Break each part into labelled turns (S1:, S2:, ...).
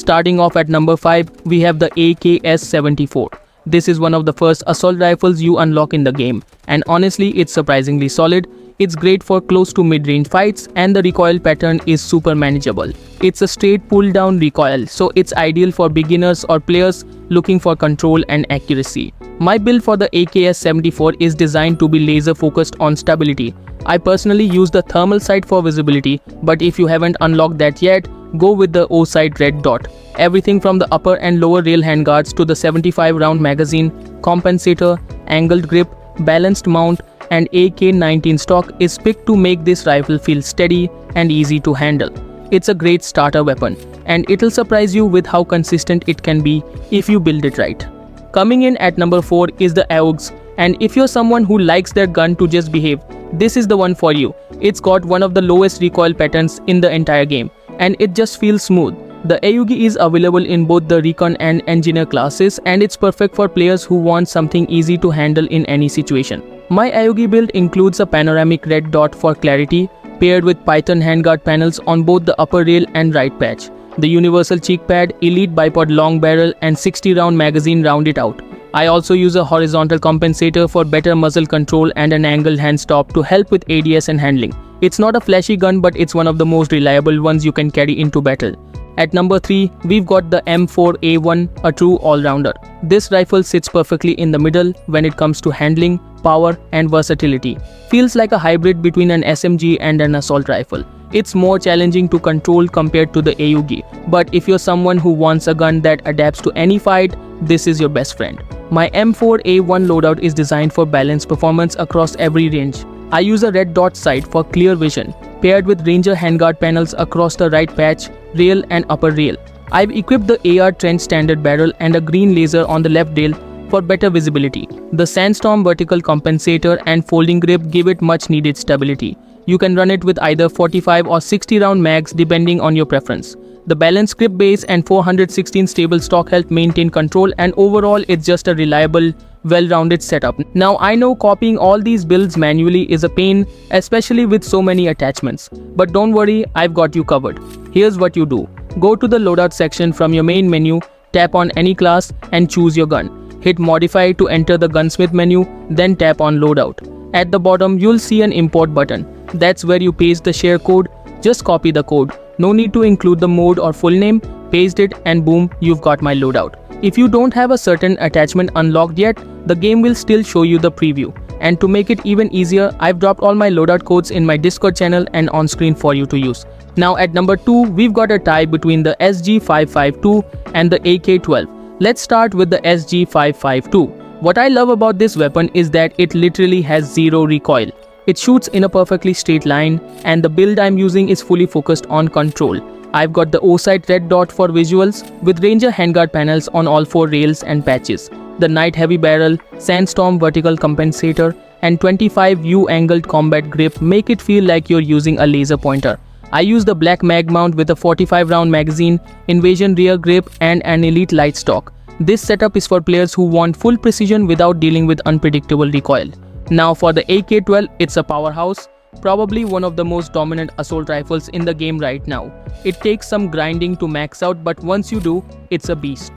S1: Starting off at number 5, we have the AK-74. This is one of the first assault rifles you unlock in the game, and honestly it's surprisingly solid. It's great for close to mid-range fights and the recoil pattern is super manageable. It's a straight pull-down recoil, so it's ideal for beginners or players looking for control and accuracy. My build for the AK-74 is designed to be laser focused on stability. I personally use the thermal sight for visibility, but if you haven't unlocked that yet, go with the O-sight red dot. Everything from the upper and lower rail handguards to the 75 round magazine, compensator, angled grip, balanced mount, and AK-19 stock is picked to make this rifle feel steady and easy to handle. It's a great starter weapon, and it'll surprise you with how consistent it can be if you build it right. Coming in at number 4 is the AUGs, and if you're someone who likes their gun to just behave, this is the one for you. It's got one of the lowest recoil patterns in the entire game, and it just feels smooth. The AUG is available in both the Recon and Engineer classes, and it's perfect for players who want something easy to handle in any situation. My AUG build includes a panoramic red dot for clarity, paired with Python handguard panels on both the upper rail and right patch. The universal cheek pad, elite bipod long barrel, and 60 round magazine round it out. I also use a horizontal compensator for better muzzle control and an angled hand stop to help with ADS and handling. It's not a flashy gun, but it's one of the most reliable ones you can carry into battle. At number 3, we've got the M4A1, a true all-rounder. This rifle sits perfectly in the middle when it comes to handling, power, and versatility. Feels like a hybrid between an SMG and an assault rifle. It's more challenging to control compared to the AUG, but if you're someone who wants a gun that adapts to any fight, this is your best friend. My M4A1 loadout is designed for balanced performance across every range. I use a red dot sight for clear vision, paired with Ranger handguard panels across the right patch, rail, and upper rail. I've equipped the AR Trench standard barrel and a green laser on the left rail for better visibility. The Sandstorm vertical compensator and folding grip give it much needed stability. You can run it with either 45 or 60 round mags depending on your preference. The balanced grip base and 416 stable stock help maintain control, and overall it's just a reliable, well-rounded setup. Now I know copying all these builds manually is a pain, especially with so many attachments. But don't worry, I've got you covered. Here's what you do. Go to the loadout section from your main menu, tap on any class and choose your gun. Hit modify to enter the gunsmith menu, then tap on loadout. At the bottom you'll see an import button. That's where you paste the share code. Just copy the code. No need to include the mode or full name. Paste it and boom, you've got my loadout. If you don't have a certain attachment unlocked yet, the game will still show you the preview. And to make it even easier, I've dropped all my loadout codes in my Discord channel and on screen for you to use. Now at number 2, we've got a tie between the SG552 and the AK-12. Let's start with the SG552. What I love about this weapon is that it literally has zero recoil. It shoots in a perfectly straight line, and the build I'm using is fully focused on control. I've got the O-sight red dot for visuals, with Ranger handguard panels on all 4 rails and patches. The night heavy barrel, Sandstorm vertical compensator, and 25U angled combat grip make it feel like you're using a laser pointer. I use the black mag mount with a 45 round magazine, invasion rear grip, and an elite light stock. This setup is for players who want full precision without dealing with unpredictable recoil. Now for the AK-12, it's a powerhouse, probably one of the most dominant assault rifles in the game right now. It takes some grinding to max out, but once you do, it's a beast.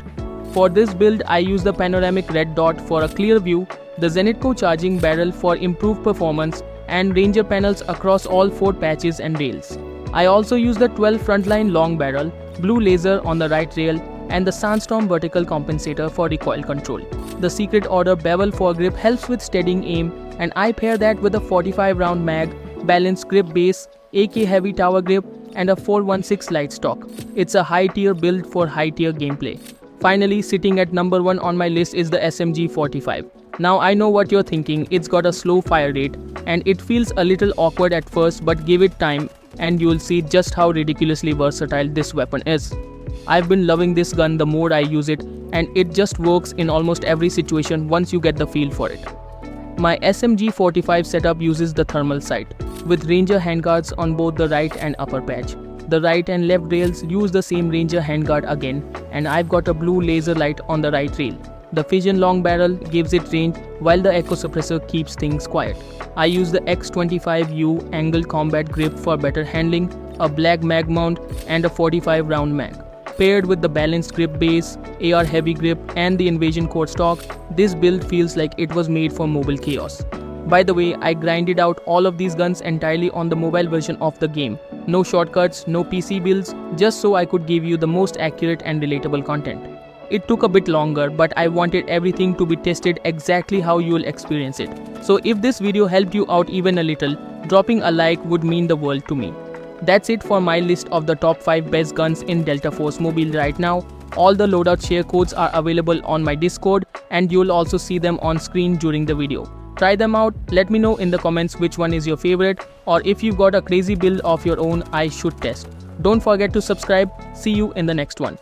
S1: For this build, I use the panoramic red dot for a clear view, the Zenitco charging barrel for improved performance, and Ranger panels across all 4 patches and rails. I also use the 12 frontline long barrel, blue laser on the right rail, and the Sandstorm vertical compensator for recoil control. The Secret Order bevel foregrip helps with steadying aim, and I pair that with a 45 round mag, balanced grip base, AK heavy tower grip, and a 416 light stock. It's a high tier build for high tier gameplay. Finally, sitting at number 1 on my list is the SMG-45. Now I know what you're thinking, it's got a slow fire rate, and it feels a little awkward at first, but give it time and you'll see just how ridiculously versatile this weapon is. I've been loving this gun the more I use it, and it just works in almost every situation once you get the feel for it. My SMG-45 setup uses the thermal sight, with Ranger handguards on both the right and upper patch. The right and left rails use the same Ranger handguard again, and I've got a blue laser light on the right rail. The Fission long barrel gives it range while the echo suppressor keeps things quiet. I use the X25U angled combat grip for better handling, a black mag mount, and a 45 round mag. Paired with the balanced grip base, AR heavy grip and the Invasion core stock, this build feels like it was made for mobile chaos. By the way, I grinded out all of these guns entirely on the mobile version of the game. No shortcuts, no PC builds, just so I could give you the most accurate and relatable content. It took a bit longer, but I wanted everything to be tested exactly how you'll experience it. So if this video helped you out even a little, dropping a like would mean the world to me. That's it for my list of the top 5 best guns in Delta Force Mobile right now. All the loadout share codes are available on my Discord and you'll also see them on screen during the video. Try them out, let me know in the comments which one is your favorite, or if you've got a crazy build of your own I should test. Don't forget to subscribe, see you in the next one.